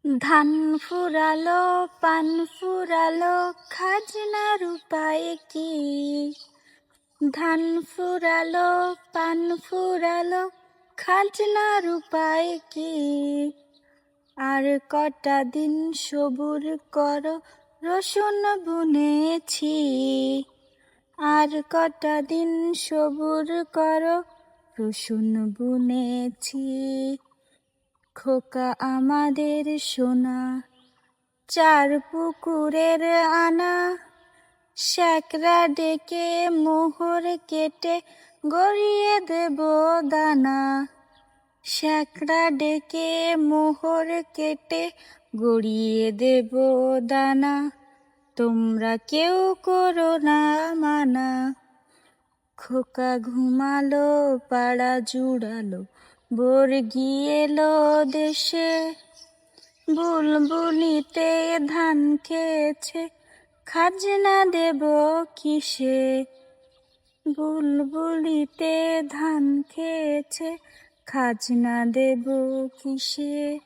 ধান ফুরালো পান ফুরালো খাজনার উপায় কি? ধান ফুরালো পান ফুরালো খাজনার উপায় কি? আর কটা দিন সবুর করো রসুন বুনেছি। আর কটা দিন সবুর করো রসুন বুনেছি। খোকা আমাদের সোনা চার পুকুরের আনা, শ্যাকরা ডেকে মোহর কেটে গড়িয়ে দেব দানা। শ্যাকরা ডেকে মোহর কেটে গড়িয়ে দেব দানা। তোমরা কেউ করো না মানা। খোকা ঘুমালো পাড়া জুড়ালো বর্গি এলো দেশে। বুলবুলিতে ধান খেয়েছে খাজনা দেব কিসে? বুলবুলিতে ধান খেয়েছে খাজনা দেব কিসে?